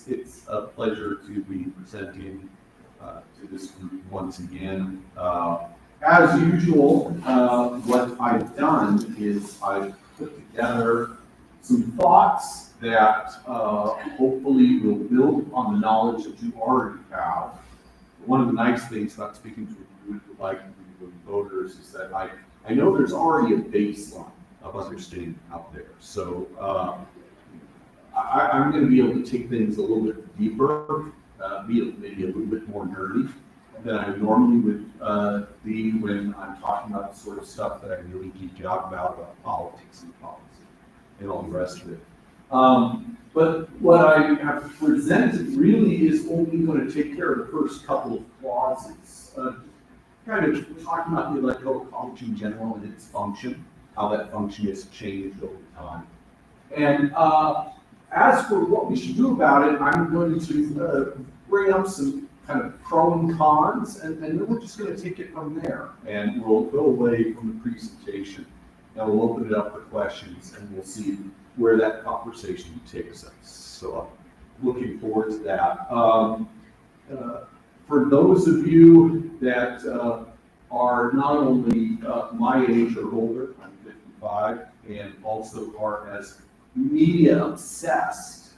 it's a pleasure to be presenting to this group once again. As usual, what I've done is I've put together some thoughts that hopefully will build on the knowledge that you already have. One of the nice things about speaking to a group like voters is that I know there's already a baseline of understanding out there. So I'm going to be able to take things a little bit deeper, maybe a little bit more nerdy than I normally would be when I'm talking about the sort of stuff that I really geek out about politics and policy and all the rest of it. But what I have presented really is only going to take care of the first couple of clauses. Kind of talking about the Electoral College in general and its function, how that function has changed over time. And as for what we should do about it, I'm going to bring up some kind of pro and cons, and then we're just going to take it from there. And we'll go away from the presentation, and we'll open it up for questions, and we'll see where that conversation takes us. So I'm looking forward to that. For those of you that are not only my age or older, I'm 55, and also are as media obsessed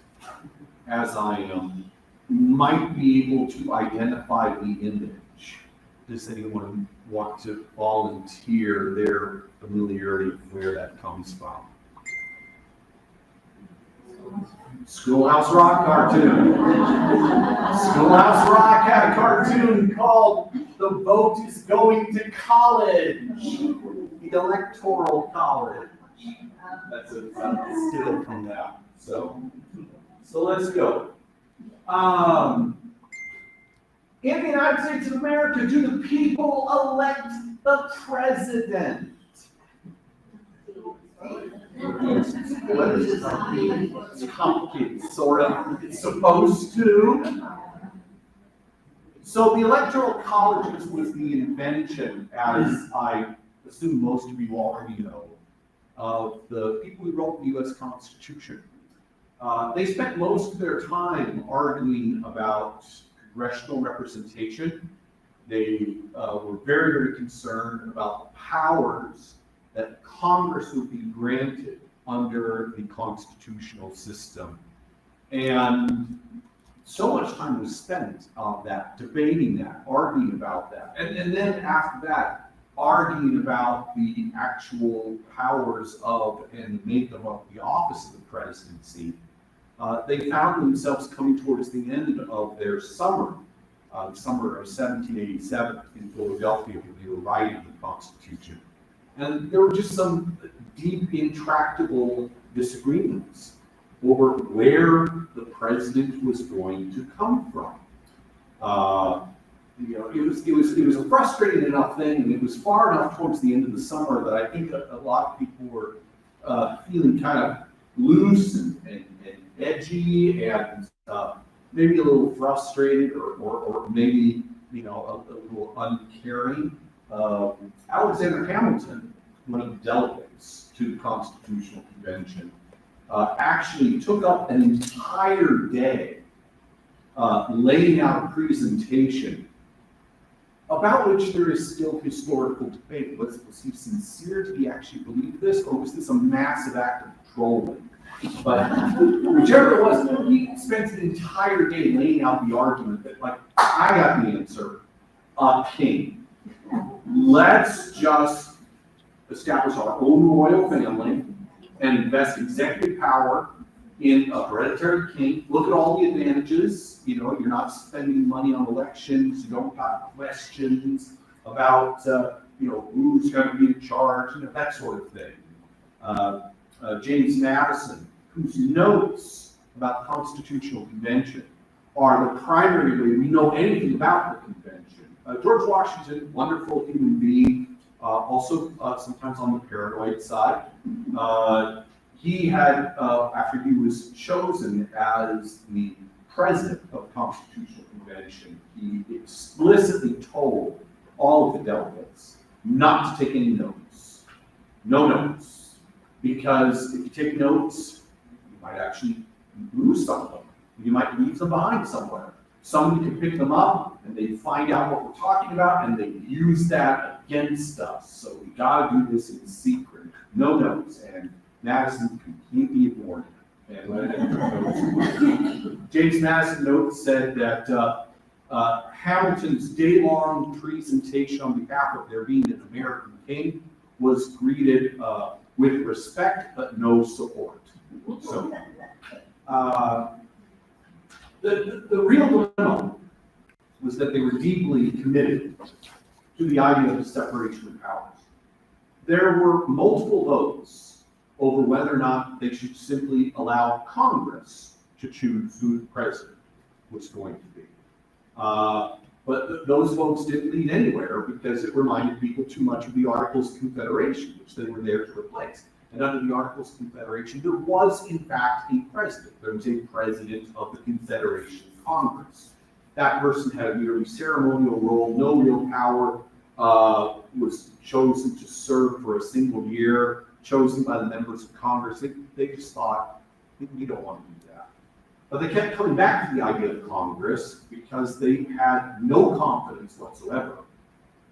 as I am, might be able to identify the image. Does anyone want to volunteer their familiarity with where that comes from? Schoolhouse Rock cartoon. Schoolhouse Rock had a cartoon called "The Vote is Going to College," the Electoral College. That's a still from that. So let's go. In the United States of America, do the people elect the president? It's complicated, sort of. It's supposed to. So the Electoral College was the invention, as I assume most of you already know, of the people who wrote the U.S. Constitution. They spent most of their time arguing about congressional representation. They were very, very concerned about the powers that Congress would be granted under the constitutional system. And so much time was spent on that, debating that, arguing about that. And then after that, arguing about the actual powers of and makeup of the office of the presidency. They found themselves coming towards the end of their summer of 1787 in Philadelphia, when they were writing the Constitution. And there were just some deep, intractable disagreements over where the president was going to come from. It was a frustrating enough thing, and it was far enough towards the end of the summer that I think a lot of people were feeling kind of loose and edgy and maybe a little frustrated or maybe a little uncaring. Alexander Hamilton, one of the delegates to the Constitutional Convention, actually took up an entire day laying out a presentation about which there is still historical debate. Was he sincere? Did he actually believe this, or was this a massive act of trolling? But whichever it was, he spent an entire day laying out the argument that, like, I got the answer, king. Let's just establish our own royal family and invest executive power in a hereditary king. Look at all the advantages. You're not spending money on elections. You don't got questions about, who's going to be in charge, that sort of thing. James Madison, whose notes about the Constitutional Convention are the primary way we know anything about the convention. George Washington, wonderful human being, also sometimes on the paranoid side. He had, after he was chosen as the president of the Constitutional Convention, he explicitly told all of the delegates not to take any notes. No notes. Because if you take notes, you might actually lose some of them. You might leave them behind somewhere. Somebody could pick them up and they find out what we're talking about and they use that against us. So we gotta do this in secret, no notes. And Madison completely ignored it. And James Madison notes said that Hamilton's day-long presentation on behalf of there being an American king was greeted with respect but no support. So the real dilemma was that they were deeply committed to the idea of the separation of powers. There were multiple votes over whether or not they should simply allow Congress to choose who the president was going to be. But those votes didn't lead anywhere because it reminded people too much of the Articles of Confederation, which they were there to replace. And under the Articles of Confederation, there was in fact a president. There was a president of the Confederation Congress. That person had a merely ceremonial role, no real power, was chosen to serve for a single year, chosen by the members of Congress. They just thought, we don't want to do that. But they kept coming back to the idea of Congress because they had no confidence whatsoever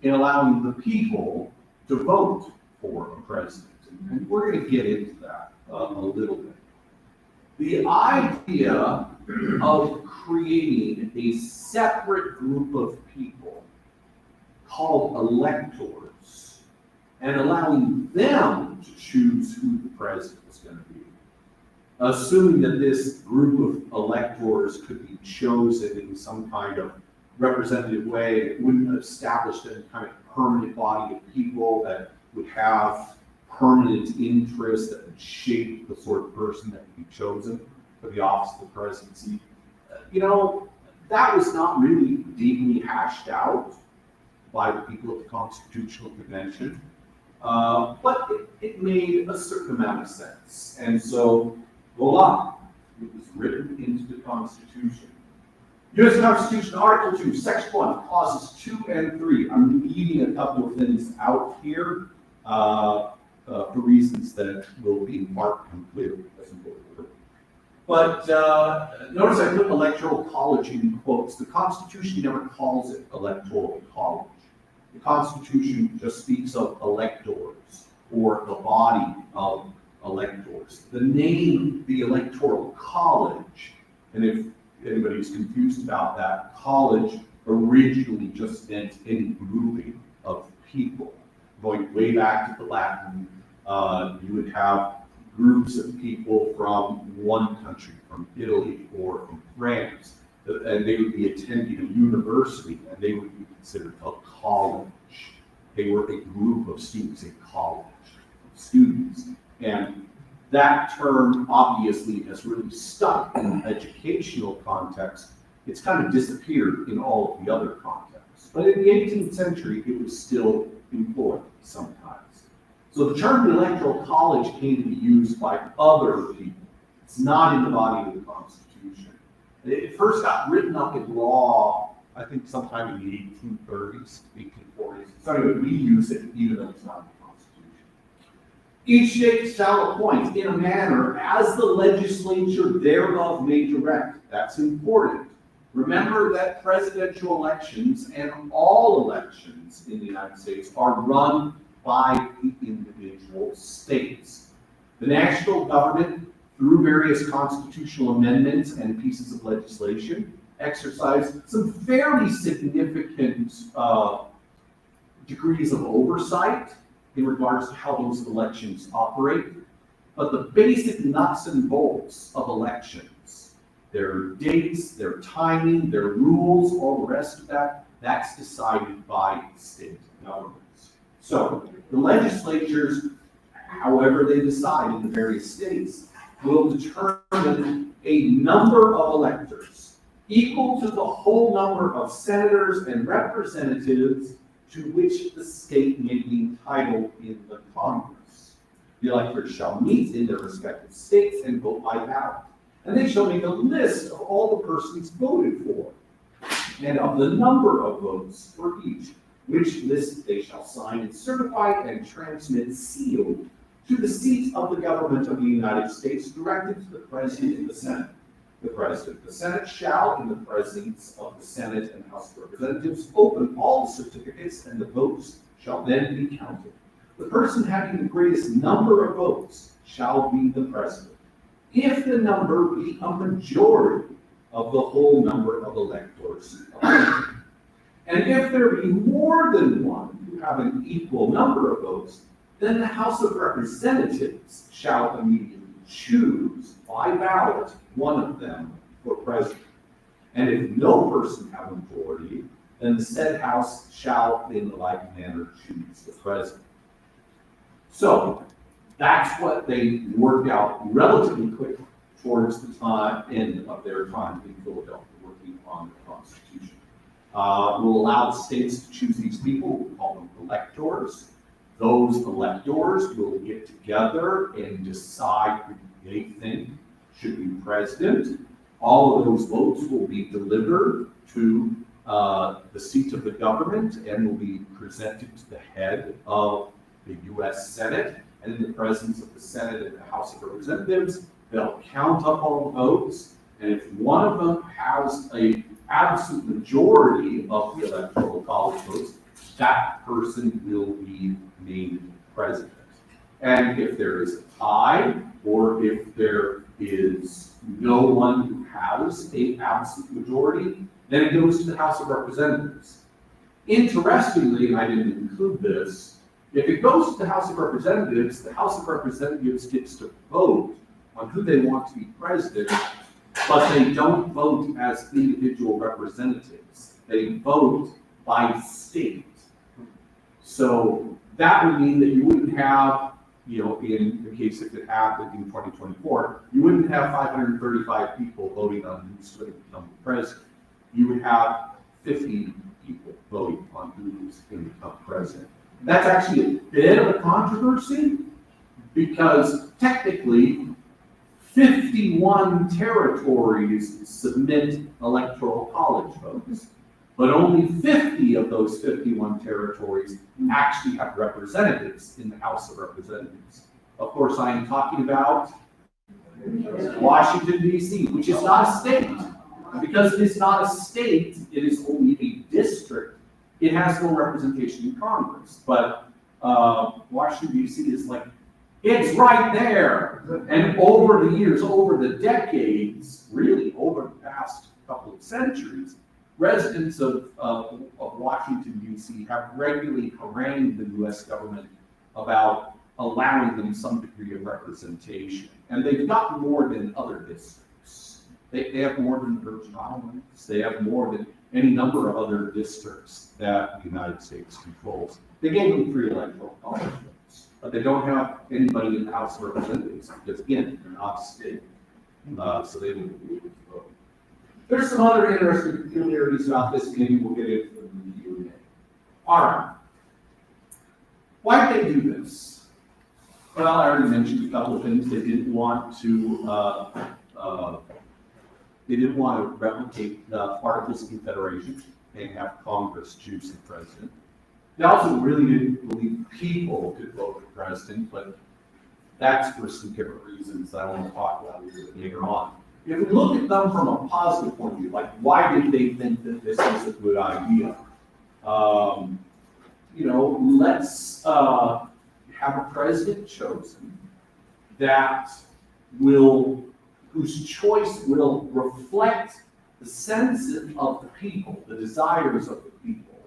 in allowing the people to vote for a president. And we're going to get into that a little bit. The idea of creating a separate group of people called electors and allowing them to choose who the president was going to be, assuming that this group of electors could be chosen in some kind of representative way, it wouldn't establish any kind of permanent body of people that would have permanent interest that would shape the sort of person that would be chosen for the office of the presidency. That was not really deeply hashed out by the people of the Constitutional Convention, but it made a certain amount of sense. And so, voila, it was written into the Constitution. U.S. Constitution, Article 2, Section 1, Clauses 2 and 3. I'm leaving a couple of things out here for reasons that will be in part unclear as we go through. But notice I put electoral college in quotes. The Constitution never calls it electoral college. The Constitution just speaks of electors or the body of electors. The name, the Electoral College, and if anybody's confused about that, college originally just meant any grouping of people. Going way back to the Latin, you would have groups of people from one country, from Italy or from France, and they would be attending a university, and they would be considered a college. They were a group of students, a college of students. And that term obviously has really stuck in an educational context. It's kind of disappeared in all of the other contexts. But in the 18th century, it was still employed sometimes. So the term electoral college came to be used by other people. It's not in the body of the Constitution. It first got written up in law, I think sometime in the 1830s, 1840s. So anyway, we use it even though it's not in the Constitution. Each state shall appoint in a manner as the legislature thereof may direct. That's important. Remember that presidential elections and all elections in the United States are run by the individual states. The national government, through various constitutional amendments and pieces of legislation, exercised some fairly significant degrees of oversight in regards to how those elections operate. But the basic nuts and bolts of elections, their dates, their timing, their rules, all the rest of that, that's decided by state governments. So the legislatures, however they decide in the various states, will determine a number of electors equal to the whole number of senators and representatives to which the state may be entitled in the Congress. The electors shall meet in their respective states and vote by ballot. And they shall make a list of all the persons voted for, and of the number of votes for each, which list they shall sign and certify and transmit sealed to the seat of the government of the United States, directed to the President and the Senate. the President. The Senate shall, in the presence of the Senate and House of Representatives, open all the certificates, and the votes shall then be counted. The person having the greatest number of votes shall be the President, if the number be a majority of the whole number of electors. And if there be more than one who have an equal number of votes, then the House of Representatives shall immediately choose by ballot one of them for president. And if no person have a majority, then the said House shall in the like manner choose the president. So that's what they worked out relatively quickly towards the end of their time in Philadelphia, working on the Constitution. Will allow the states to choose these people. We call them electors. Those electors will get together and decide who they think should be president. All of those votes will be delivered to the seat of the government and will be presented to the head of the U.S. Senate. And in the presence of the Senate and the House of Representatives, they'll count up all the votes. And if one of them has an absolute majority of the Electoral College votes, that person will be named president. And if there is a tie, or if there is no one who has an absolute majority, then it goes to the House of Representatives. Interestingly, and I didn't include this, if it goes to the House of Representatives, the House of Representatives gets to vote on who they want to be president, but they don't vote as individual representatives. They vote by state. So that would mean that you wouldn't have, in the case if it happened in 2024, you wouldn't have 535 people voting on who's going to become president. You would have 50 people voting on who's going to become president. That's actually a bit of a controversy because technically 51 territories submit electoral college votes, but only 50 of those 51 territories actually have representatives in the House of Representatives. Of course, I am talking about Washington, D.C., which is not a state. And because it is not a state, it is only a district. It has no representation in Congress. But Washington, D.C. is like, it's right there. And over the years, over the decades, really over the past couple of centuries, residents of Washington, D.C. have regularly harangued the U.S. government about allowing them some degree of representation. And they've got more than other districts. They have more than the Virgin Islands. They have more than any number of other districts that the United States controls. They gave them free electoral college votes, but they don't have anybody in the House of Representatives because, again, they're not a state. So they wouldn't be able to vote. There's some other interesting peculiarities about this, maybe we'll get into them in the Q&A. All right. Why did they do this? Well, I already mentioned a couple of things. They didn't want to replicate the Articles of Confederation and have Congress choose the president. They also really didn't believe people could vote for president, but that's for some different reasons that I want to talk about a little bit later on. If we look at them from a positive point of view, like why did they think that this was a good idea? Let's have a president chosen whose choice will reflect the senses of the people, the desires of the people.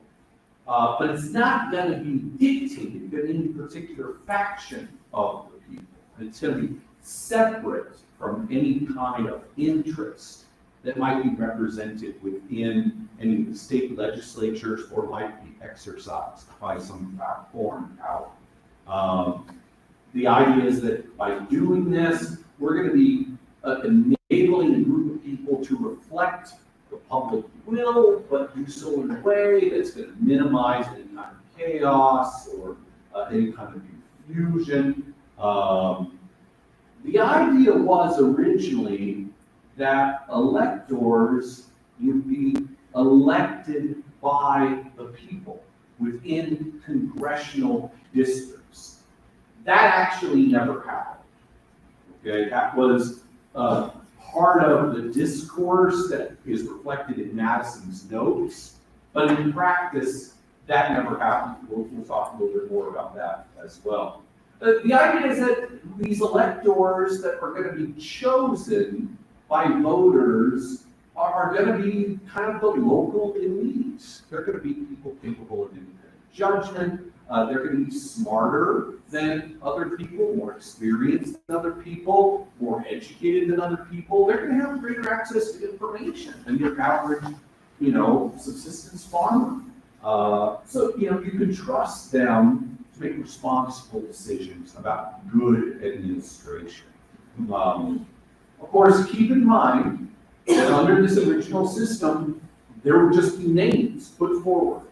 But it's not going to be dictated in any particular faction of the people. It's going to be separate from any kind of interest that might be represented within any of the state legislatures or might be exercised by some foreign power. The idea is that by doing this, we're going to be enabling a group of people to reflect the public will, but do so in a way that's going to minimize any kind of chaos or any kind of confusion. The idea was originally that electors would be elected by the people within congressional districts. That actually never happened. Okay, that was part of the discourse that is reflected in Madison's notes, but in practice, that never happened. We'll talk a little bit more about that as well. The idea is that these electors that are going to be chosen by voters are going to be kind of the local elites. They're going to be people capable of independent judgment. They're going to be smarter than other people, more experienced than other people, more educated than other people. They're going to have greater access to information than your average, subsistence farmer. So, you can trust them to make responsible decisions about good administration. Of course, keep in mind that under this original system, there would just be names put forward,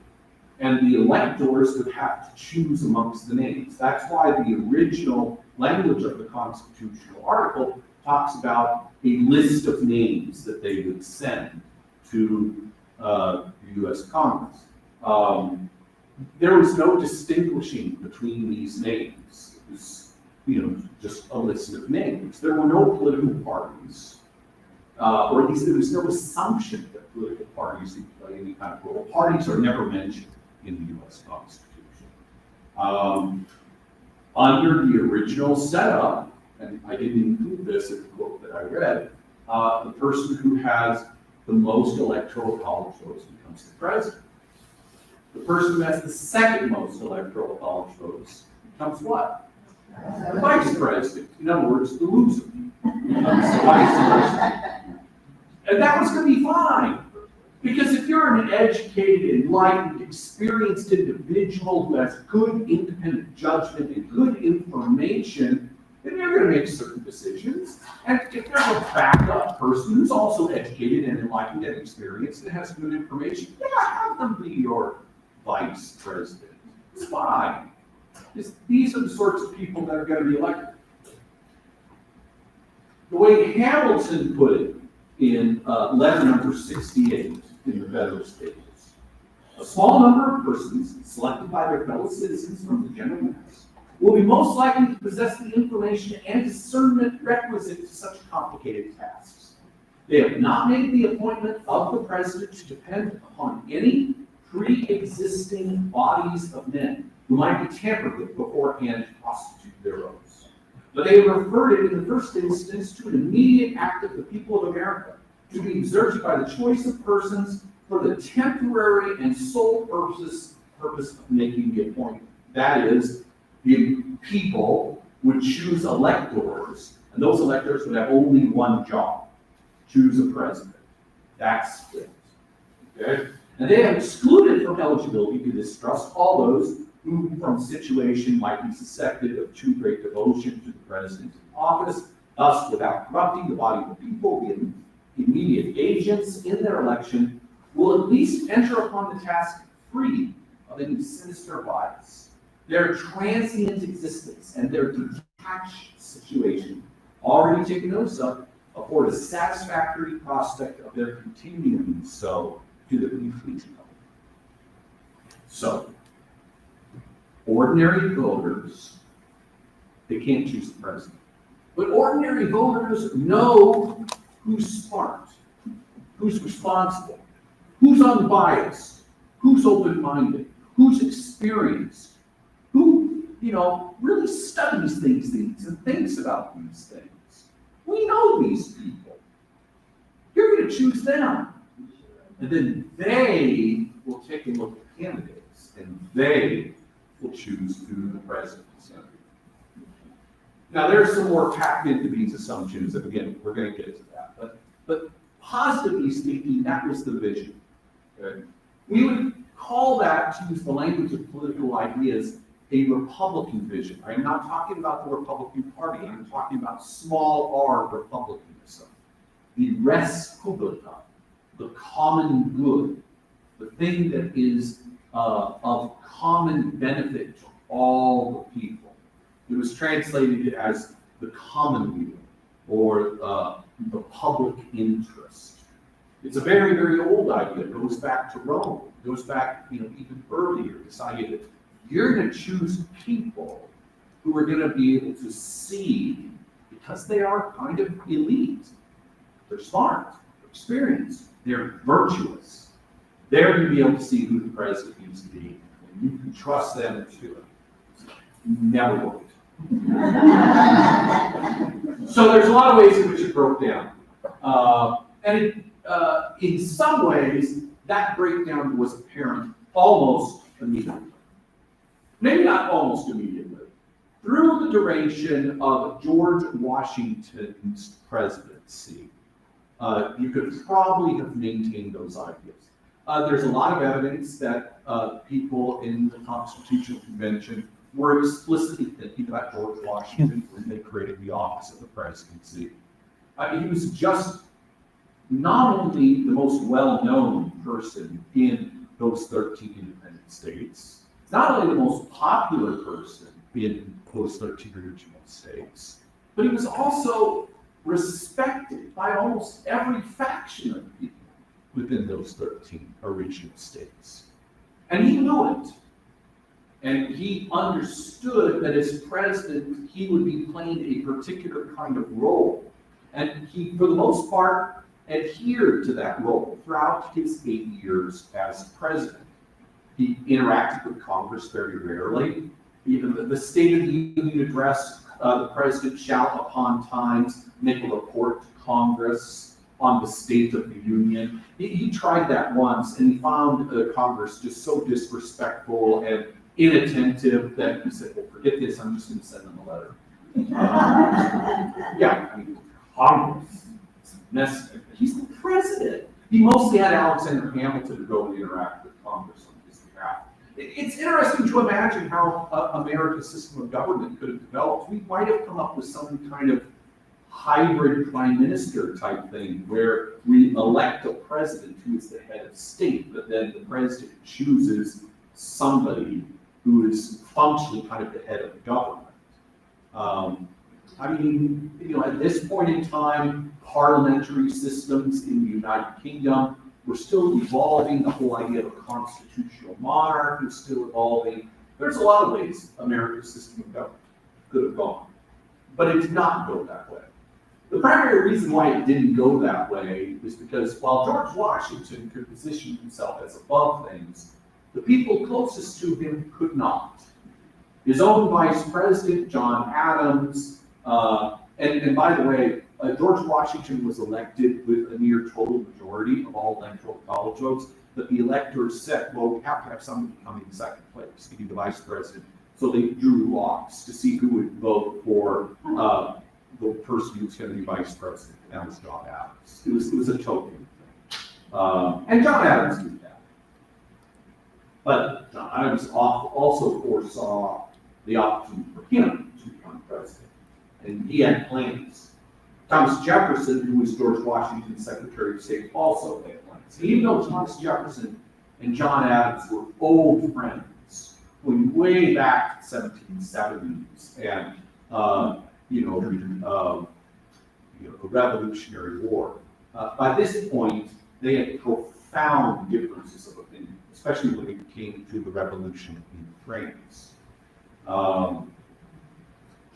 and the electors would have to choose amongst the names. That's why the original language of the constitutional article talks about a list of names that they would send to the U.S. Congress. There was no distinguishing between these names. It was, just a list of names. There were no political parties, or at least there was no assumption that political parties would play any kind of role. Parties are never mentioned in the U.S. Constitution. Under the original setup, and I didn't include this in the quote that I read, the person who has the most electoral college votes becomes the president. The person who has the second most electoral college votes becomes what? The vice president. In other words, the loser becomes the vice president. And that was going to be fine. Because if you're an educated, enlightened, experienced individual who has good independent judgment and good information, then you're going to make certain decisions. And if there's a backup person who's also educated and enlightened and experienced and has good information, have them be your vice president. It's fine. These are the sorts of people that are going to be elected. The way Hamilton put it in letter number 68 in the Federalist Papers, a small number of persons selected by their fellow citizens from the general mass will be most likely to possess the information and discernment requisite to such complicated tasks. They have not made the appointment of the president to depend upon any pre-existing bodies of men who might be tampered with beforehand to prostitute their oaths. But they have referred it in the first instance to an immediate act of the people of America, to be exerted by the choice of persons for the temporary and sole purpose of making the appointment. That is, the people would choose electors, and those electors would have only one job: choose a president. That's it. Okay? And they have excluded from eligibility to this trust all those who from situation might be suspected of too great devotion to the president in office, thus without corrupting the body of the people, the immediate agents in their election will at least enter upon the task free of any sinister bias. Their transient existence and their detached situation, already taken notice of, afford a satisfactory prospect of their continuing so to the conclusion of it. So, ordinary voters, they can't choose the president. But ordinary voters know who's smart, who's responsible, who's unbiased, who's open-minded, who's experienced, who, really studies these things and thinks about these things. We know these people. You're going to choose them. And then they will take a look at candidates, and they will choose who the president is going to be. Now, there's some more packed into these assumptions, and again, we're going to get to that. But positively speaking, that was the vision. Okay? We would call that, to use the language of political ideas, a Republican vision. I'm not talking about the Republican Party. I'm talking about small r republicanism, the res publica, the common good, the thing that is of common benefit to all the people. It was translated as the commonweal, or the public interest. It's a very, very old idea. It goes back to Rome. It goes back, even earlier. This idea that you're going to choose people who are going to be able to see, because they are kind of elite, They're smart, they're experienced, they're virtuous. They're going to be able to see who the president needs to be, and you can trust them to do it. Never worked. So there's a lot of ways in which it broke down. In some ways, that breakdown was apparent almost immediately. Maybe not almost immediately. Through the duration of George Washington's presidency, you could probably have maintained those ideas. There's a lot of evidence that people in the Constitutional Convention were explicitly thinking about George Washington when they created the office of the presidency. He was just not only the most well-known person in those 13 independent states, not only the most popular person in those 13 original states, but he was also respected by almost every faction of people within those 13 original states. And he knew it. And he understood that as president, he would be playing a particular kind of role. And he, for the most part, adhered to that role throughout his 8 years as president. He interacted with Congress very rarely. Even the State of the Union address, the president shall upon times make a report to Congress on the state of the Union. He tried that once, and he found Congress just so disrespectful and inattentive that he said, well, forget this, I'm just going to send them a letter. Yeah, I mean, Congress, it's messy. He's the president. He mostly had Alexander Hamilton to go and interact with Congress on his behalf. It's interesting to imagine how America's system of government could have developed. We might have come up with some kind of hybrid prime minister type thing where we elect a president who is the head of state, but then the president chooses somebody who is functionally kind of the head of government. I mean, you know, at this point in time, parliamentary systems in the United Kingdom were still evolving. The whole idea of a constitutional monarch was still evolving. There's a lot of ways America's system of government could have gone, but it did not go that way. The primary reason why it didn't go that way is because while George Washington could position himself as above things, the people closest to him could not. His own vice president, John Adams, and by the way, George Washington was elected with a near total majority of all electoral college votes, but the electors said, well, we have to have somebody come in second place, to be the vice president. So they drew lots to see who would vote for the person who was going to be vice president, and that was John Adams. It was a token thing. And John Adams did that. But John Adams also foresaw the opportunity for him to become president. And he had plans. Thomas Jefferson, who was George Washington's Secretary of State, also had plans. Even though Thomas Jefferson and John Adams were old friends, going way back to the 1770s, and the Revolutionary War. By this point, they had profound differences of opinion, especially when it came to the revolution in France.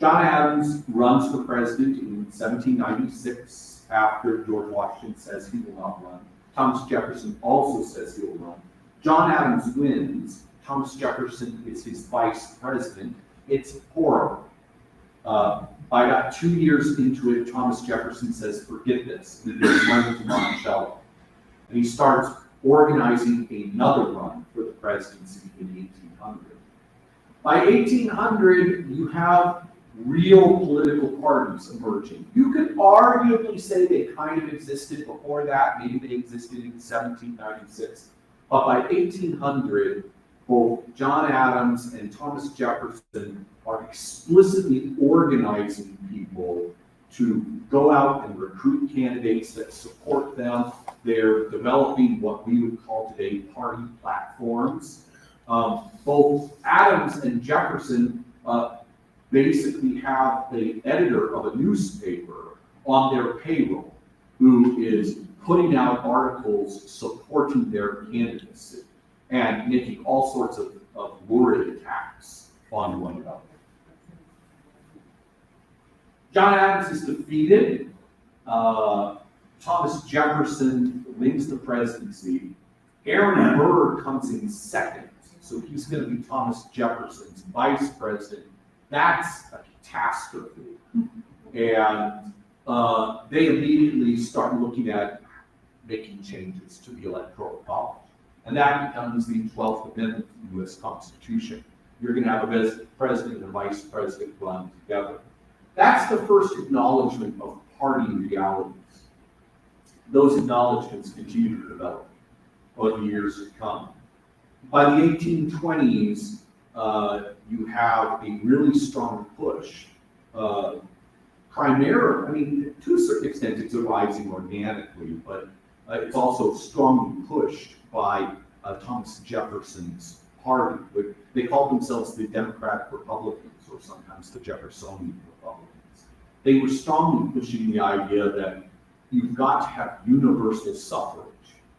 John Adams runs for president in 1796 after George Washington says he will not run. Thomas Jefferson also says he will run. John Adams wins. Thomas Jefferson is his vice president. It's horrible. By about 2 years into it, Thomas Jefferson says, forget this, and gives money to Monticello. And he starts organizing another run for the presidency in 1800. By 1800, you have real political parties emerging. You could arguably say they kind of existed before that, maybe they existed in 1796. But by 1800, both John Adams and Thomas Jefferson are explicitly organizing people to go out and recruit candidates that support them. They're developing what we would call today party platforms. Both Adams and Jefferson basically have an editor of a newspaper on their payroll who is putting out articles supporting their candidacy and making all sorts of lurid attacks on one another. John Adams is defeated Thomas Jefferson wins the presidency. Aaron Burr comes in second, so he's going to be Thomas Jefferson's vice president. That's a catastrophe. And they immediately start looking at making changes to the Electoral College. And that becomes the 12th Amendment to the U.S. Constitution. You're going to have a president and a vice president run together. That's the first acknowledgement of party realities. Those acknowledgements continue to develop over the years to come. By the 1820s, you have a really strong push. Primarily, I mean, to a certain extent, it's arising organically, but it's also strongly pushed by Thomas Jefferson's party. They called themselves the Democratic Republicans, or sometimes the Jeffersonian Republicans. They were strongly pushing the idea that you've got to have universal suffrage.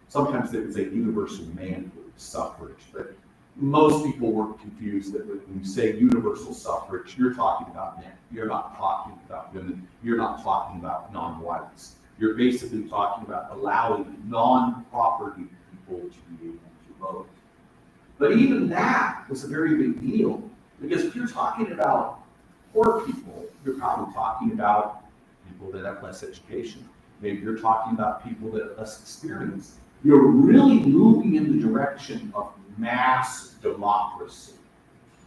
Sometimes they would say universal manhood suffrage, but most people were confused that when you say universal suffrage, you're talking about men. You're not talking about women. You're not talking about non-whites. You're basically talking about allowing non-property people to be able to vote. But even that was a very big deal, because if you're talking about poor people, you're probably talking about people that have less education. Maybe you're talking about people that have less experience. You're really moving in the direction of mass democracy.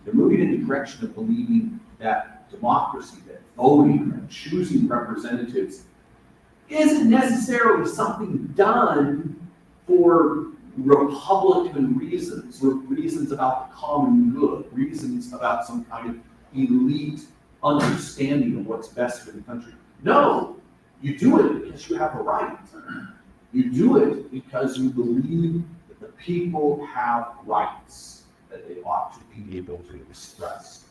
You're moving in the direction of believing that democracy, that voting and choosing representatives, isn't necessarily something done for Republican reasons, or reasons about the common good, reasons about some kind of elite understanding of what's best for the country. No, you do it because you have a right. You do it because you believe that the people have rights that they ought to be able to express.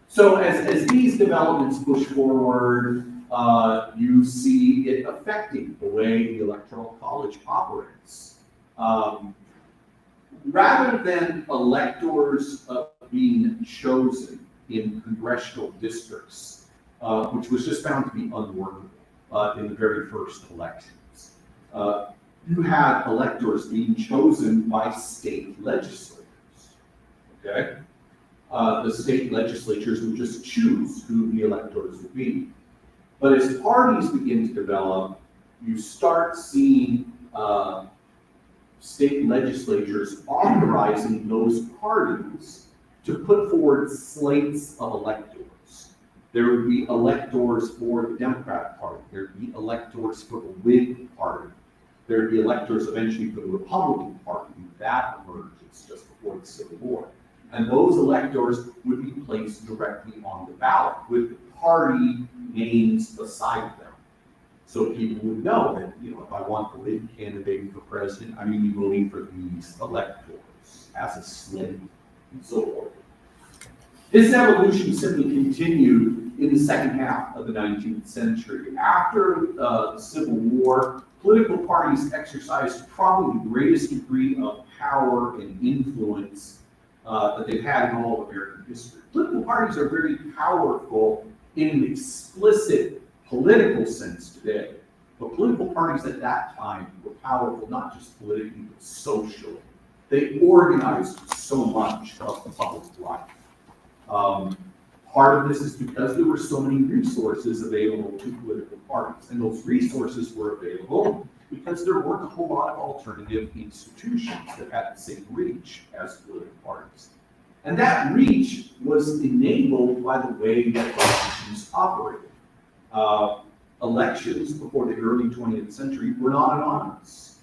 So as these developments push forward, you see it affecting the way the Electoral College operates. Rather than electors being chosen in congressional districts, which was just found to be unworkable in the very first elections, you had electors being chosen by state legislators. Okay? The state legislatures would just choose who the electors would be. But as parties begin to develop, you start seeing state legislatures authorizing those parties to put forward slates of electors. There would be electors for the Democratic Party. There would be electors for the Whig Party. There would be electors eventually for the Republican Party. That emerges just before the Civil War. And those electors would be placed directly on the ballot with party names beside them. So people would know that, if I want the Whig candidate for president, I'm going to be voting for these electors as a slate and so forth. This evolution simply continued in the second half of the 19th century. After the Civil War, political parties exercised probably the greatest degree of power and influence that they've had in all of American history. Political parties are very powerful in an explicit political sense today. But political parties at that time were powerful not just politically, but socially. They organized so much of the public life. Part of this is because there were so many resources available to political parties, and those resources were available because there weren't a whole lot of alternative institutions that had the same reach as political parties. And that reach was enabled by the way that elections operated. Elections before the early 20th century were not anonymous.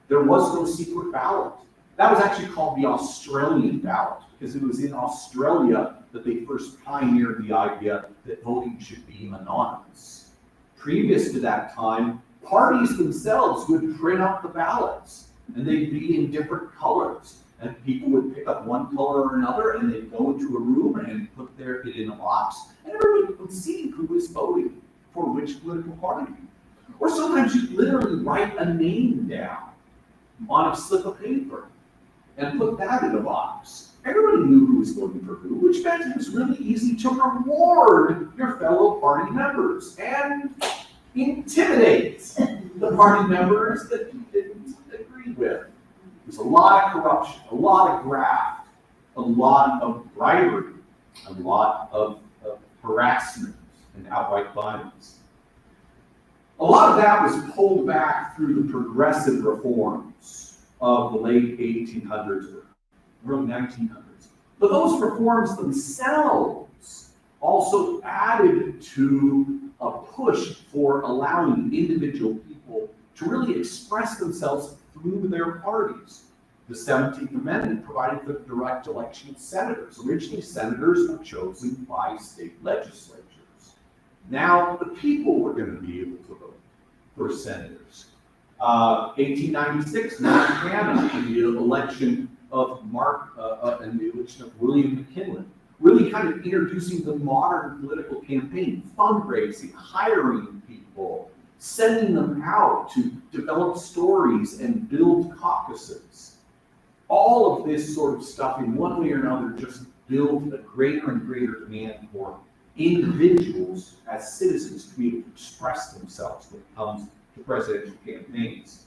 There was no secret ballot. That was actually called the Australian ballot, because it was in Australia that they first pioneered the idea that voting should be anonymous. Previous to that time, parties themselves would print out the ballots, and they'd be in different colors. And people would pick up one color or another, and they'd go into a room and put it in a box, and everybody would see who was voting for which political party. Or sometimes you'd literally write a name down on a slip of paper and put that in a box. Everybody knew who was voting for who, which meant it was really easy to reward your fellow party members. And, intimidate the party members that he didn't agree with. There's a lot of corruption, a lot of graft, a lot of bribery, a lot of harassment and outright violence. A lot of that was pulled back through the progressive reforms of the late 1800s or early 1900s. But those reforms themselves also added to a push for allowing individual people to really express themselves through their parties. The 17th Amendment provided for direct election of senators. Originally, senators were chosen by state legislatures. Now, the people were going to be able to vote for senators. 1896, Montana, and the election of William McKinley, really kind of introducing the modern political campaign, fundraising, hiring people, sending them out to develop stories and build caucuses. All of this sort of stuff, in one way or another, just built a greater and greater demand for individuals as citizens to be able to express themselves when it comes to presidential campaigns.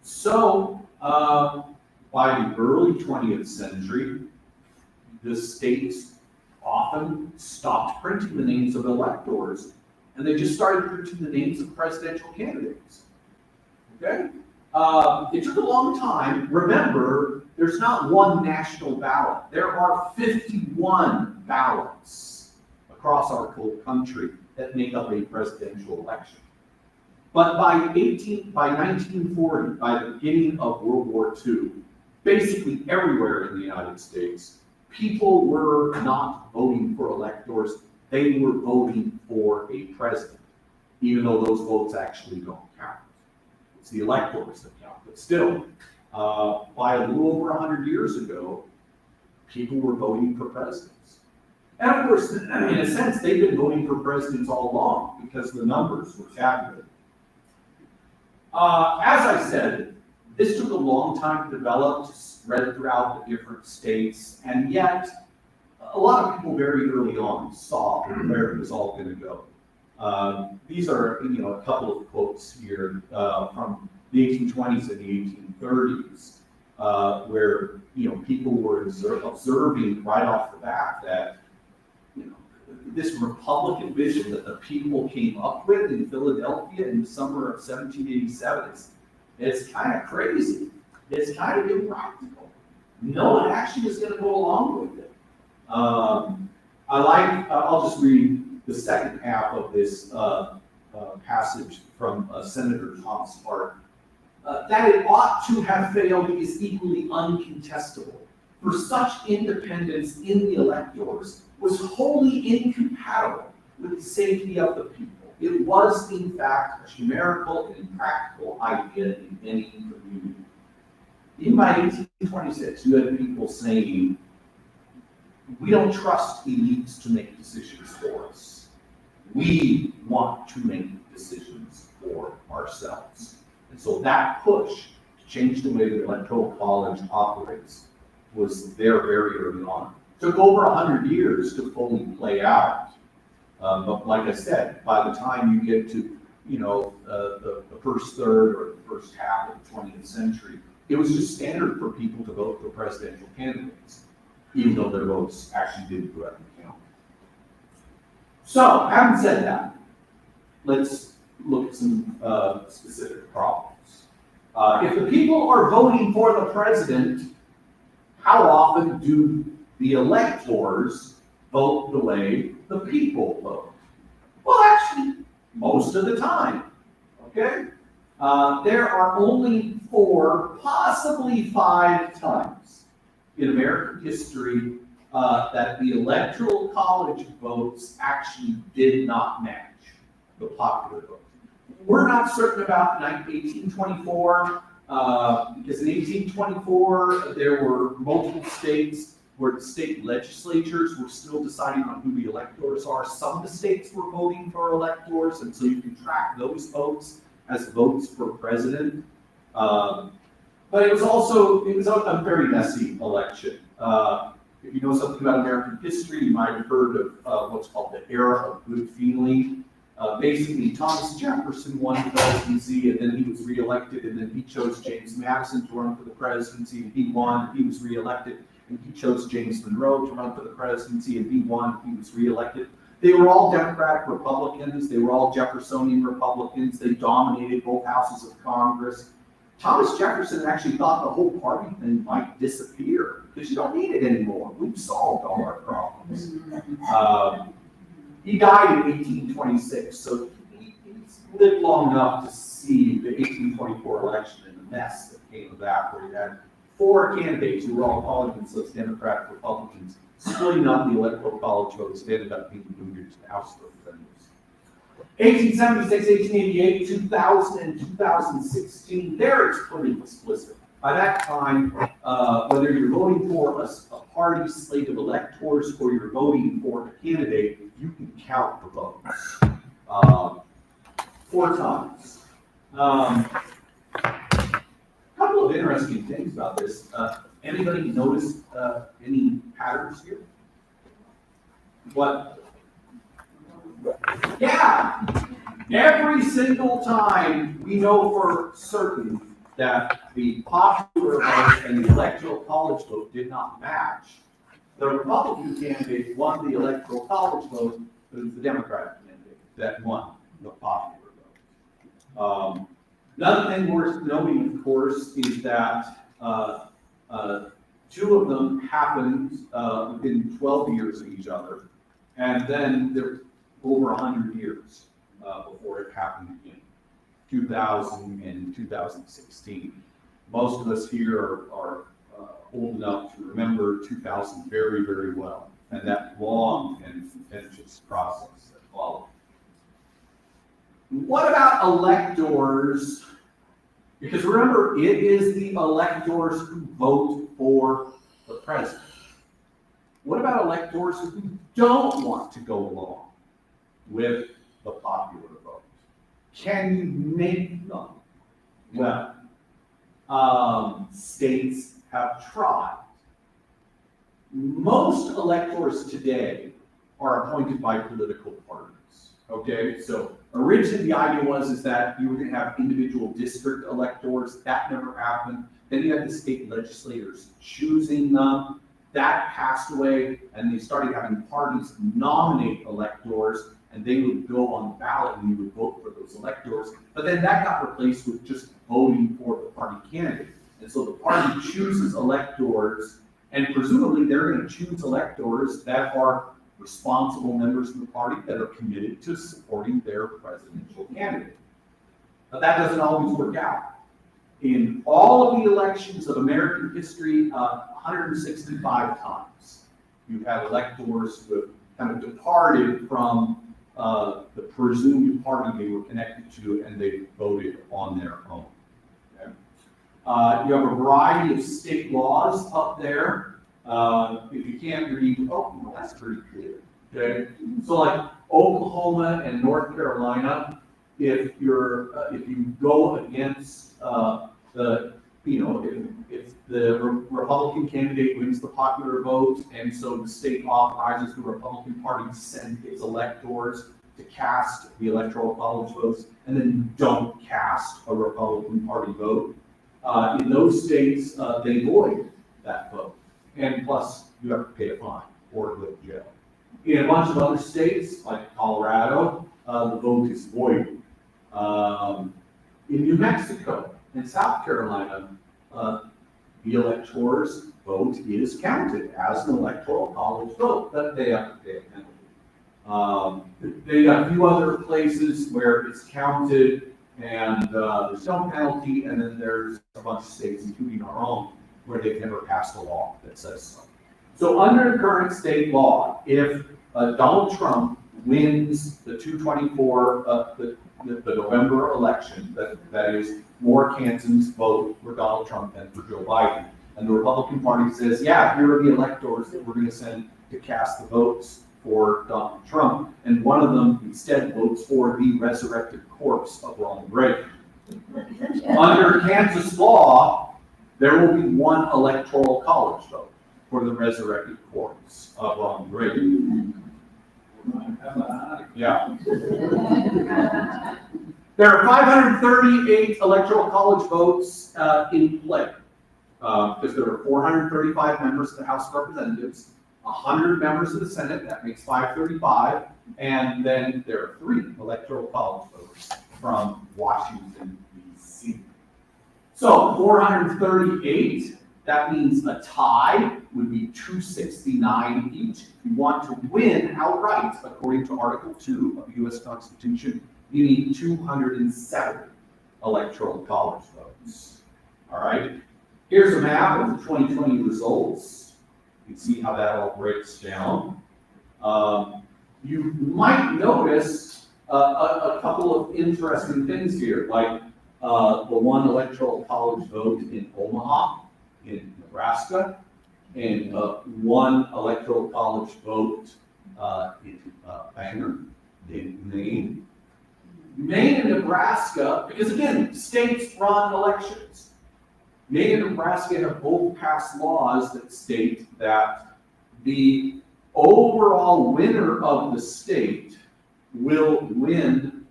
So, by the early 20th century, the states often stopped printing the names of electors, and they just started printing the names of presidential candidates. Okay? It took a long time. Remember, there's not one national ballot. There are 51 ballots across our whole country that make up a presidential election. But by 1940, by the beginning of World War II, basically everywhere in the United States, people were not voting for electors, they were voting for a president, even though those votes actually don't count. It's the electors that count. But still, by a little over 100 years ago, people were voting for presidents. And of course, in a sense, they've been voting for presidents all along because the numbers were tabulated. As I said, this took a long time to develop, to spread throughout the different states, and yet a lot of people very early on saw where it was all going to go. These are, a couple of quotes here from the 1820s and the 1830s, where people were observing right off the bat that this Republican vision that the people came up with in Philadelphia in the summer of 1787 it's kind of crazy. It's kind of impractical. No one actually is going to go along with it. I'll just read the second half of this passage from Senator Thomas Hart. That it ought to have failed is equally uncontestable, for such independence in the electors was wholly incompatible with the safety of the people. It was, in fact, a chimerical and impractical idea in any community. Even by 1826, you had people saying, we don't trust elites to make decisions for us. We want to make decisions for ourselves. And so that push to change the way the Electoral College operates was there very early on. It took over 100 years to fully play out. But like I said, by the time you get to the first third or the first half of the 20th century, it was just standard for people to vote for presidential candidates, even though their votes actually didn't directly count. So, having said that, let's look at some specific problems. If the people are voting for the president, how often do the electors vote the way the people vote? Well, actually, most of the time, okay? There are only 4, possibly 5 times in American history that the Electoral College votes actually did not match the popular vote. We're not certain about 1824, because in 1824, there were multiple states where the state legislatures were still deciding on who the electors are. Some of the states were voting for electors, and so you can track those votes as votes for president. But it was a very messy election. If you know something about American history, you might have heard of what's called the era of good feeling. Basically, Thomas Jefferson won the presidency, and then he was reelected, and then he chose James Madison to run for the presidency, and he won, he was reelected, and he chose James Monroe to run for the presidency, and he won, he was reelected. They were all Democratic Republicans, they were all Jeffersonian Republicans, they dominated both houses of Congress. Thomas Jefferson actually thought the whole party thing might disappear, because you don't need it anymore. We've solved all our problems. He died in 1826, so he lived long enough to see the 1824 election and the mess that came of that, where you had 4 candidates who were all calling themselves Democratic Republicans, splitting up the Electoral College votes. They ended up being moved to the House of Representatives. 1876, 1888, 2000, and 2016, there it's pretty explicit. By that time, whether you're voting for a party slate of electors or you're voting for a candidate, you can count the votes 4 times. Couple of interesting things about this. Anybody notice any patterns here? What? Yeah, every single time we know for certain that the popular vote and the electoral college vote did not match. The Republican candidate won the electoral college vote, but it was the Democratic candidate that won the popular vote. Another thing worth noting, of course, is that 2 of them happened within 12 years of each other, and then they're over 100 years before it happened again. 2000 and 2016. Most of us here are old enough to remember 2000 very, very well, and that long and contentious process that followed. What about electors? Because remember, it is the electors who vote for the president. What about electors who don't want to go along with the popular vote? Can you make them? Well, states have tried. Most electors today are appointed by political parties. Okay, so originally the idea was that you were going to have individual district electors. That never happened. Then you had the state legislators choosing them. That passed away, and they started having parties nominate electors, and they would go on the ballot and you would vote for those electors. But then that got replaced with just voting for the party candidate. And so the party chooses electors, and presumably they're going to choose electors that are responsible members of the party that are committed to supporting their presidential candidate. But that doesn't always work out. In all of the elections of American history, 165 times, you've had electors who have kind of departed from the presumed party they were connected to, and they voted on their own. Okay? You have a variety of state laws up there. If you can't read, oh, well, that's pretty clear. Okay, so like Oklahoma and North Carolina, if you go against if the Republican candidate wins the popular vote, and so the state authorizes the Republican Party to send its electors to cast the electoral college votes, and then you don't cast a Republican Party vote, in those states, they void that vote. And plus, you have to pay a fine or go to jail. In a bunch of other states, like Colorado, the vote is voided. In New Mexico and South Carolina, the elector's vote is counted as an electoral college vote, but they have to pay a penalty. They got a few other places where it's counted and there's no penalty, and then there's a bunch of states, including our own, where they've never passed a law that says so. So under current state law, if Donald Trump wins the 224, the November election, that is, more Kansans vote for Donald Trump than for Joe Biden, and the Republican Party says, yeah, here are the electors that we're going to send to cast the votes for Donald Trump, and one of them instead votes for the resurrected corpse of Ronald Reagan. Under Kansas law, there will be one electoral college vote for the resurrected corpse of Ronald Reagan. Yeah. There are 538 electoral college votes in play, because there are 435 members of the House of Representatives, 100 members of the Senate, that makes 535, and then there are 3 electoral college votes from Washington, D.C. So 438, that means a tie would be 269 each. If you want to win outright, according to Article 2 of the U.S. Constitution, you need 270 electoral college votes. All right. Here's a map of the 2020 results. You can see how that all breaks down. You might notice a couple of interesting things here, like the one electoral college vote in Omaha, in Nebraska, and one electoral college vote in Bangor, in Maine. Maine and Nebraska, because again, states run elections. Maine and Nebraska have both passed laws that state that the overall winner of the state will win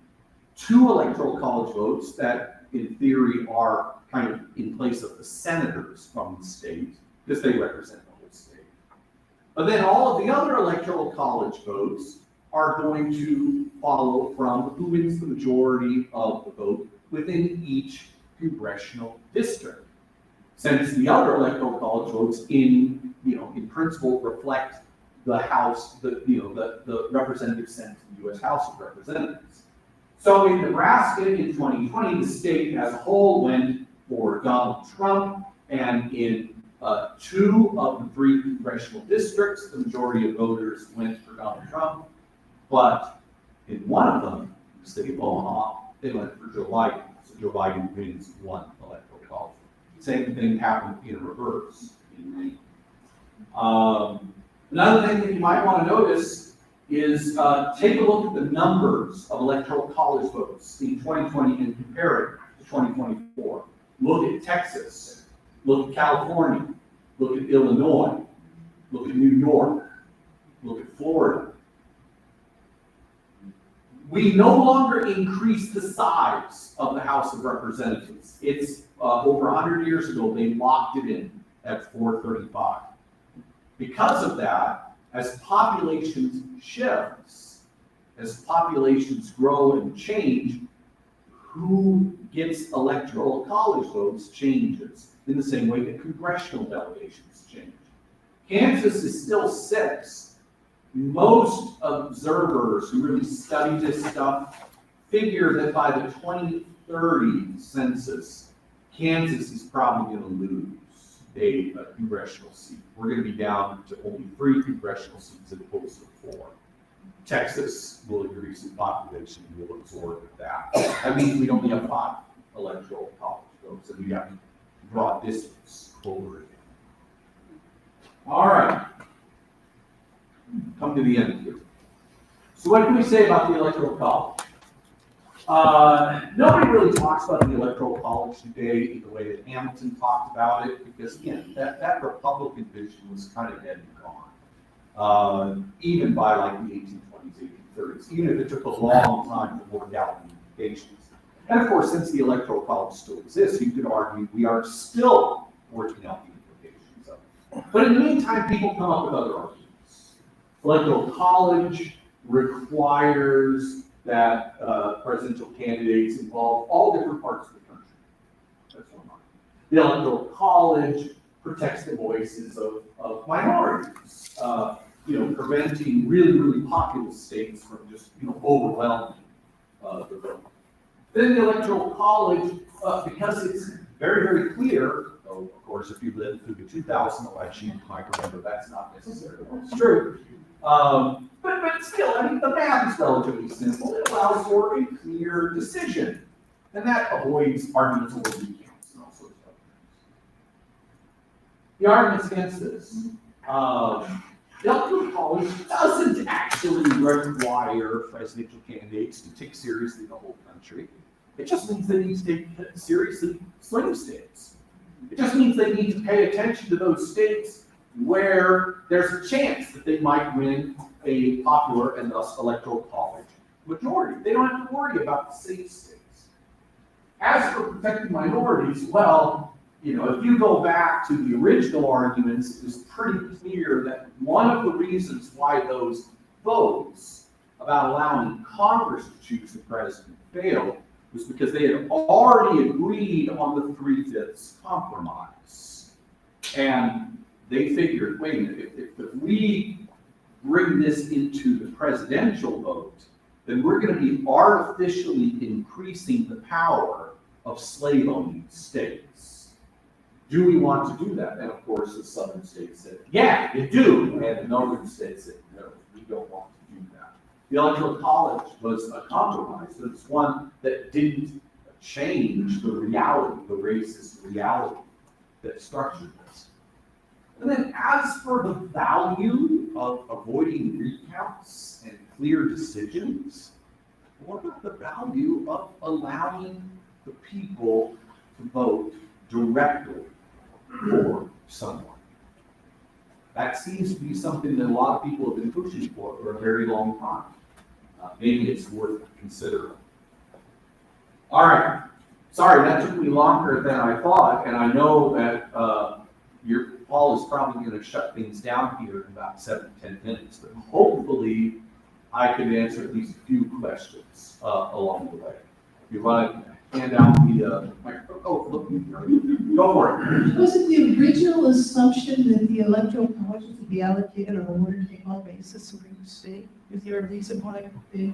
2 electoral college votes that in theory are kind of in place of the senators from the state, because they represent the whole state. But then all of the other electoral college votes are going to follow from who wins the majority of the vote within each congressional district. Since the other electoral college votes in principle reflect the House, the representatives sent to the U.S. House of Representatives. So in Nebraska in 2020, the state as a whole went for Donald Trump, and in 2 of the 3 congressional districts, the majority of voters went for Donald Trump. But in one of them, the city of Omaha, they went for Joe Biden. So Joe Biden wins 1 electoral college. Same thing happened in reverse in Maine. Another thing that you might want to notice is take a look at the numbers of electoral college votes in 2020 and compare it to 2024. Look at Texas, look at California, look at Illinois, look at New York, look at Florida. We no longer increase the size of the House of Representatives. It's over 100 years ago, they locked it in at 435. Because of that, as populations shifts, as populations grow and change, who gets electoral college votes changes in the same way that congressional delegations change. Kansas is still 6. Most observers who really study this stuff figure that by the 2030 census, Kansas is probably going to lose a congressional seat. We're going to be down to only 3 congressional seats as opposed to 4. Texas will increase in population and will absorb that. That means we only have 5 electoral college votes, and we have to draw distance over it. All right. Come to the end here. So what can we say about the Electoral College? Nobody really talks about the Electoral College today in the way that Hamilton talked about it, because again, that Republican vision was kind of dead and gone. Even by like the 1820s, 1830s, even if it took a long time to work out the implications. And of course, since the Electoral College still exists, you could argue we are still working out the implications of it. But in the meantime, people come up with other arguments. Electoral College requires that presidential candidates involve all different parts of the country. That's one argument. The Electoral College protects the voices of minorities, preventing really, really populous states from just, overwhelming the vote. Then the Electoral College, because it's very, very clear, though, of course, if you lived through the 2000 election, you might remember that's not necessarily what's true. But still, I mean, the math is relatively simple. It allows for a clear decision, and that avoids arguments over recounts and all sorts of things. The arguments against this. The Electoral College doesn't actually require presidential candidates to take seriously the whole country. It just means they need to take seriously swing states. It just means they need to pay attention to those states where there's a chance that they might win a popular and thus electoral college majority. They don't have to worry about the safe states. As for protecting minorities, well, you know, if you go back to the original arguments, it was pretty clear that one of the reasons why those votes about allowing Congress to choose the president failed was because they had already agreed on the 3/5 compromise. And they figured, wait a minute, if we bring this into the presidential vote, then we're going to be artificially increasing the power of slave-owning states. Do we want to do that? And of course, the southern states said, yeah, you do. And the northern states said, no, we don't want to do that. The Electoral College was a compromise. It was one that didn't change the reality, the racist reality that structured this. And then as for the value of avoiding recounts and clear decisions, what about the value of allowing the people to vote directly for someone? That seems to be something that a lot of people have been pushing for a very long time. Maybe it's worth considering. All right. Sorry, that took me longer than I thought, and I know that Paul is probably going to shut things down here in about 7 to 10 minutes, but hopefully I can answer at least a few questions along the way. If you want to hand out the microphone. Oh, look, go for it. Was it the original assumption that the electoral college would be allocated on a winner-take-all basis for each state? Is there a reason why they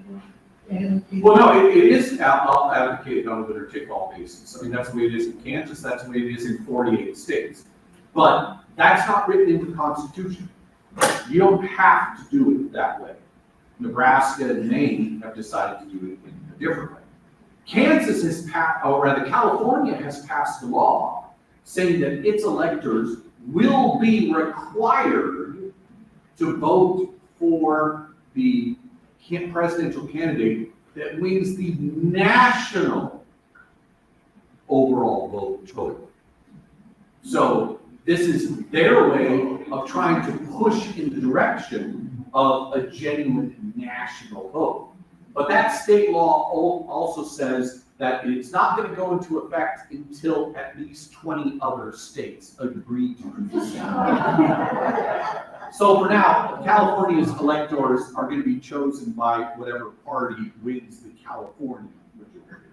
allocated? Well, no, it is advocated on a winner-take-all basis. I mean, that's the way it is in Kansas, that's the way it is in 48 states. But that's not written into the Constitution. You don't have to do it that way. Nebraska and Maine have decided to do it in a different way. Kansas has passed, or rather California has passed a law saying that its electors will be required to vote for the presidential candidate that wins the national overall vote total. So this is their way of trying to push in the direction of a genuine national vote. But that state law also says that it's not going to go into effect until at least 20 other states agree to do this. So for now, California's electors are going to be chosen by whatever party wins the California majority.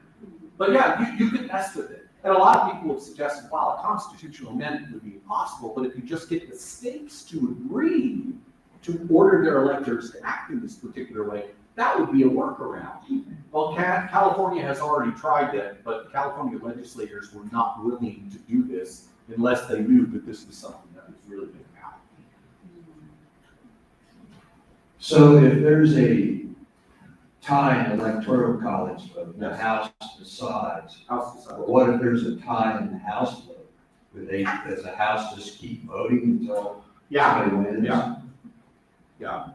But yeah, you can mess with it. And a lot of people have suggested, wow, a constitutional amendment would be impossible, but if you just get the states to agree to order their electors to act in this particular way, that would be a workaround. Well, California has already tried that, but California legislators were not willing to do this unless they knew that this was something that was really going to happen. So if there's a tie in electoral college vote, the House decides. But what if there's a tie in the House vote? Does the House just keep voting until somebody wins? Yeah.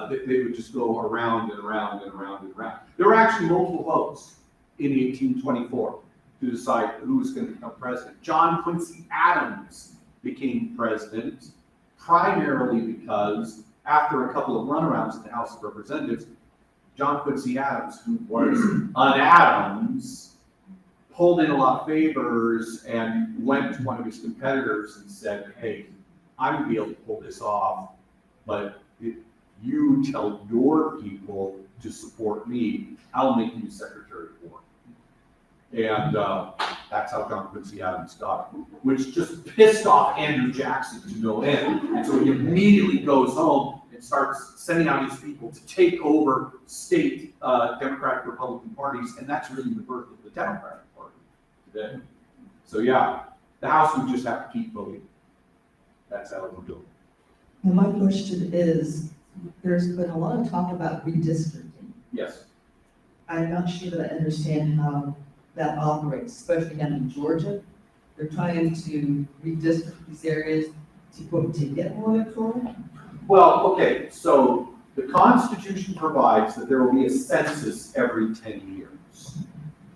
They would just go around and around and around and around. There were actually multiple votes in 1824 to decide who was going to become president. John Quincy Adams became president primarily because after a couple of runarounds in the House of Representatives, John Quincy Adams, who was an Adams, pulled in a lot of favors and went to one of his competitors and said, hey, I'm going to be able to pull this off, but if you tell your people to support me, I'll make you Secretary of War. And that's how John Quincy Adams got it, which just pissed off Andrew Jackson to no end. And so he immediately goes home and starts sending out his people to take over state Democratic Republican parties, and that's really the birth of the Democratic Party today. So yeah, the House would just have to keep voting. That's how it would go. And my question is, there's been a lot of talk about redistricting. Yes. I'm not sure that I understand how that operates, especially down in Georgia. They're trying to redistrict these areas to get more electoral. Well, okay, so the Constitution provides that there will be a census every 10 years.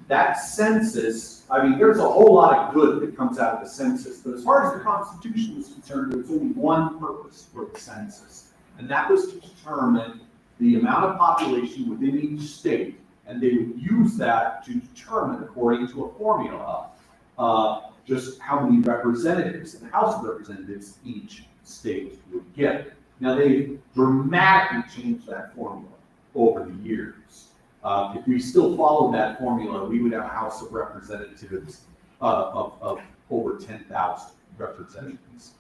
That census, I mean, there's a whole lot of good that comes out of the census, but as far as the Constitution is concerned, there's only one purpose for the census, and that was to determine the amount of population within each state, and they would use that to determine, according to a formula, just how many representatives in the House of Representatives each state would get. Now, they dramatically changed that formula over the years. If we still followed that formula, we would have a House of Representatives of over 10,000 representatives.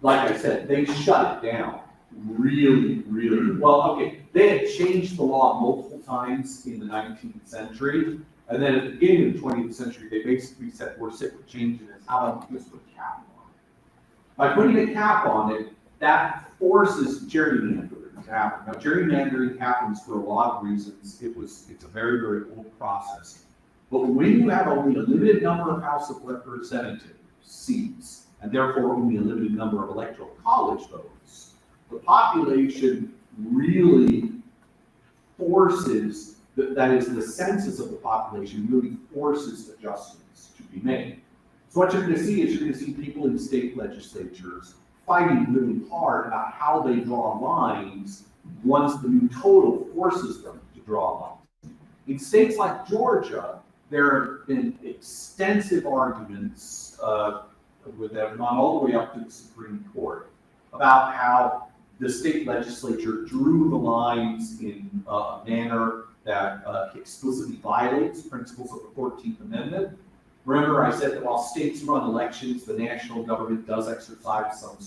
Like I said, they shut it down really, really well. Okay, they had changed the law multiple times in the 19th century, and then at the beginning of the 20th century, they basically said, we're sick of changing this, how about we just put a cap on it? By putting a cap on it, that forces gerrymandering to happen. Now, gerrymandering happens for a lot of reasons. It's a very, very old process. But when you have only a limited number of House of Representatives seats, and therefore only a limited number of electoral college votes, the population really forces, that is, the census of the population really forces adjustments to be made. So what you're going to see is you're going to see people in state legislatures fighting really hard about how they draw lines once the new total forces them to draw lines. In states like Georgia, there have been extensive arguments with that have gone all the way up to the Supreme Court about how the state legislature drew the lines in a manner that explicitly violates principles of the 14th Amendment. Remember, I said that while states run elections, the national government does exercise some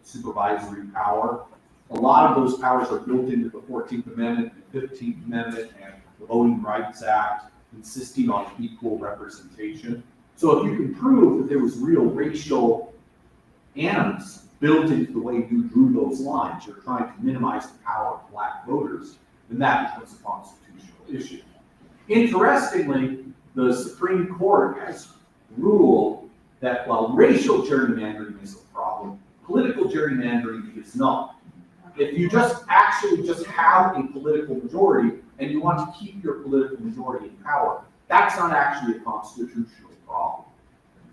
supervisory power. A lot of those powers are built into the 14th Amendment, the 15th Amendment, and the Voting Rights Act, insisting on equal representation. So if you can prove that there was real racial animus built into the way you drew those lines, you're trying to minimize the power of black voters, then that becomes a constitutional issue. Interestingly, the Supreme Court has ruled that while racial gerrymandering is a problem, political gerrymandering is not. If you just have a political majority and you want to keep your political majority in power, that's not actually a constitutional problem.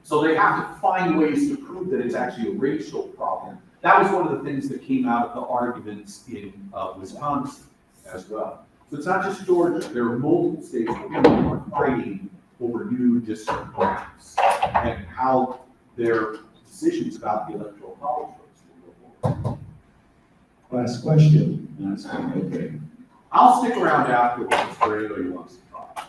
So they have to find ways to prove that it's actually a racial problem. That was one of the things that came out of the arguments in Wisconsin as well. So it's not just Georgia. There are multiple states that are fighting over new district lines and how their decisions about the electoral college votes will go forward. Last question. Okay. I'll stick around afterwards for anybody who wants to talk.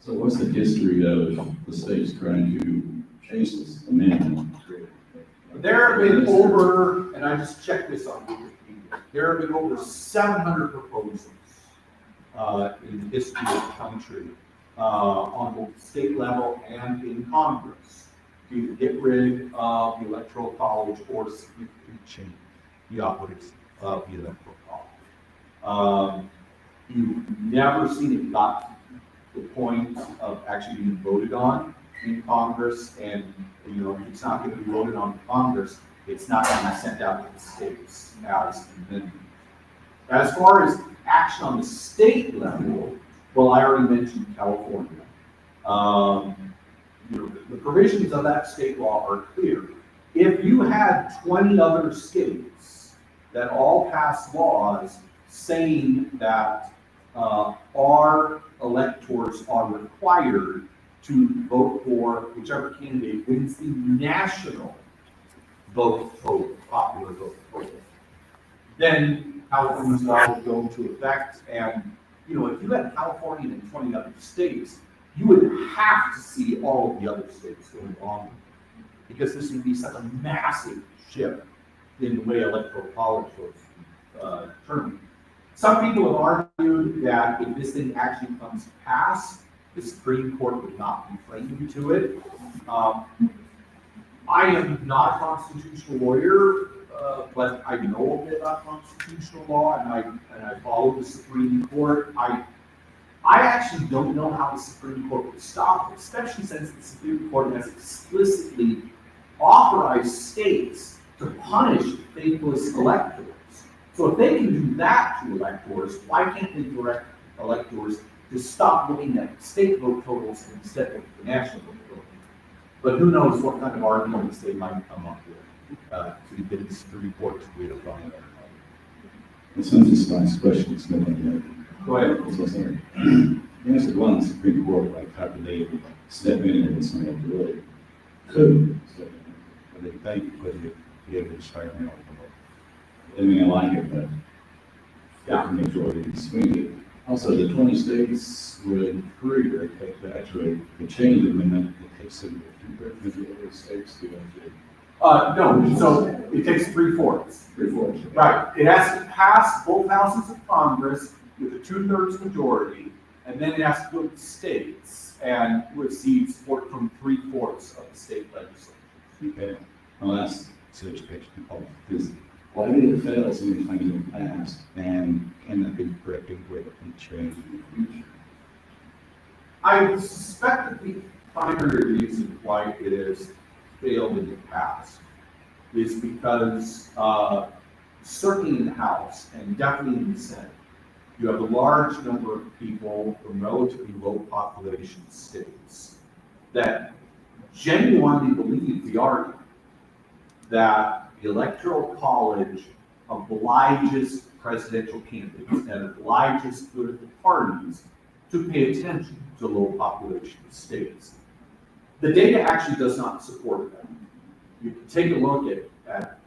So what's the history of the states trying to change this amendment? There have been over, and I just checked this on Wikipedia, there have been over 700 proposals in the history of the country on both the state level and in Congress to either get rid of the electoral college or significantly change the operations of the electoral college. You've never seen it got to the point of actually being voted on in Congress, and if it's not going to be voted on in Congress, it's not going to be sent out to the states as an amendment. As far as action on the state level, well, I already mentioned California. The provisions of that state law are clear. If you had 20 other states that all passed laws saying that our electors are required to vote for whichever candidate wins the national vote total, popular vote total, then California's law would go into effect. And if you had California and 20 other states, you would have to see all of the other states going along with it, because this would be such a massive shift in the way electoral college votes determined. Some people have argued that if this thing actually comes to pass, the Supreme Court would not be friendly to it. I am not a constitutional lawyer, but I know a bit about constitutional law, and I follow the Supreme Court. I actually don't know how the Supreme Court would stop it, especially since the Supreme Court has explicitly authorized states to punish faithless electors. So if they can do that to electors, why can't they direct electors to stop looking at state vote totals and instead look at the national vote totals? But who knows what kind of arguments they might come up with. to get this report to be on. This one's just a nice question, it's no one Go ahead. knows. So sorry. You answered one in the Supreme Court, like how could they step in and it's not really could step in, but they think, but the evidence right now. I mean, I like it, but yeah, majority can swing it. Also, the 20 states would trigger, take that to a change amendment, it takes a majority of states to actually. No, so it takes 3/4. 3/4. Right, it has to pass both houses of Congress with a 2/3 majority, and then it has to go to the states and receive support from 3/4 of the state legislature. Okay, my last search page, is why did it fail so many times in the past, and can that be corrected with a change in the future? I suspect that the primary reason why it has failed in the past is because, certainly in the House and definitely in the Senate, you have a large number of people from relatively low population states that genuinely believe the argument that the Electoral College obliges presidential candidates and obliges political parties to pay attention to low population states. The data actually does not support that. You can take a look at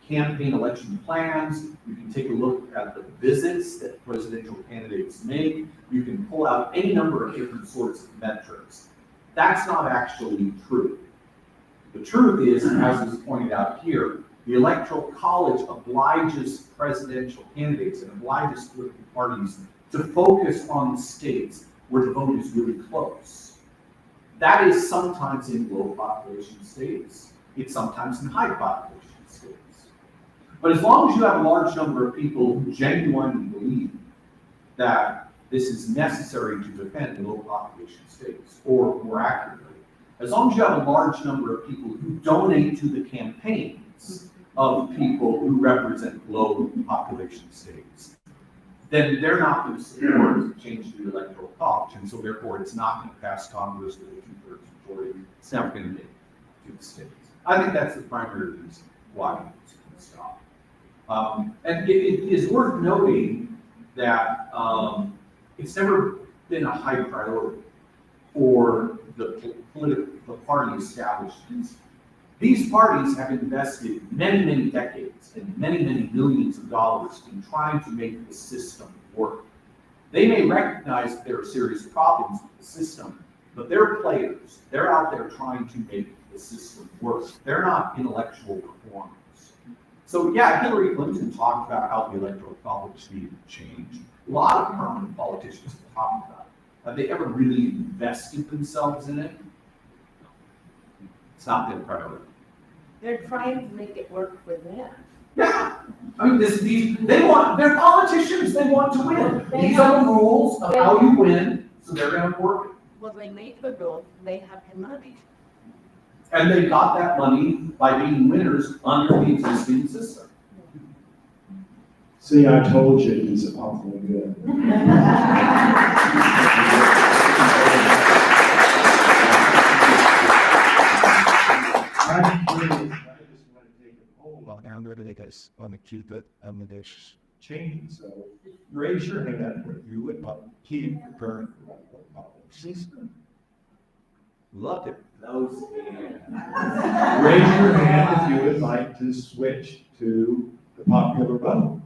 campaign election plans, you can take a look at the visits that presidential candidates make, you can pull out any number of different sorts of metrics. That's not actually true. The truth is, as is pointed out here, the Electoral College obliges presidential candidates and obliges political parties to focus on the states where the vote is really close. That is sometimes in low population states. It's sometimes in high population states. But as long as you have a large number of people who genuinely believe that this is necessary to defend the low population states, or more accurately, as long as you have a large number of people who donate to the campaigns of people who represent low population states, then they're not going to support change to the Electoral College, and so therefore it's not going to pass Congress with a 2/3 majority. It's never going to make it to the states. I think that's the primary reason why it's going to stop. And it is worth noting that it's never been a high priority for the party establishments. These parties have invested many, many decades and many, many millions of dollars in trying to make the system work. They may recognize that there are serious problems with the system, but they're players. They're out there trying to make the system work. They're not intellectual reformers. So yeah, Hillary Clinton talked about how the Electoral College needed to change. A lot of prominent politicians have talked about it. Have they ever really invested themselves in it? It's not their priority. They're trying to make it work for them. Yeah, I mean, they're politicians, they want to win. These are the rules of how you win, so they're gonna work it. Well, they made the rules, they have the money. And they got that money by being winners under the existing system. See, I told you he's awfully good. I'm curious, I just want to take a poll on how they guys want to keep it and this changing. So raise your hand if you would keep the current system. Love it. Those Raise your hand if you would like to switch to the popular vote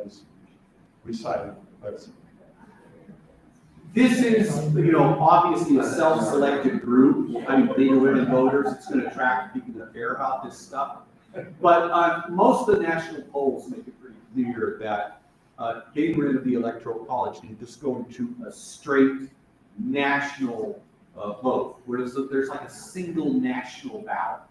as recited. This is, obviously a self-selected group. I mean, being women voters, it's going to attract people that care about this stuff. But most of the national polls make it pretty clear that getting rid of the Electoral College and just going to a straight national vote, whereas there's like a single national ballot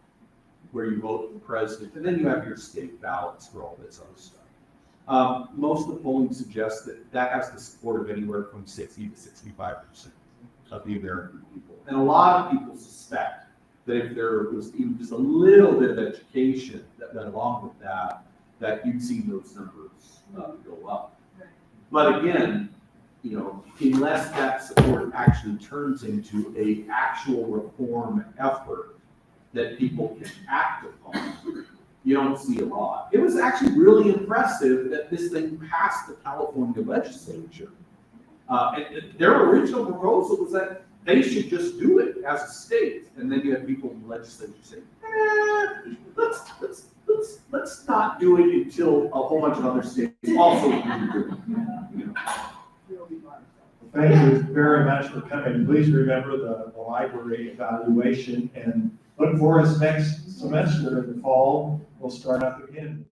where you vote for president, and then you have your state ballots for all this other stuff. Most of the polling suggests that has the support of anywhere from 60 to 65% of the American people. And a lot of people suspect that if there was even just a little bit of education that went along with that you'd see those numbers go up. But again, unless that support actually turns into an actual reform effort, that people can act upon, you don't see a lot. It was actually really impressive that this thing passed the California legislature. And their original proposal was that they should just do it as a state, and then you have people in the legislature saying, let's not do it until a whole bunch of other states also do it. You know. Thank you very much for coming. Please remember the library evaluation and look for us next semester in the fall. We'll start up again.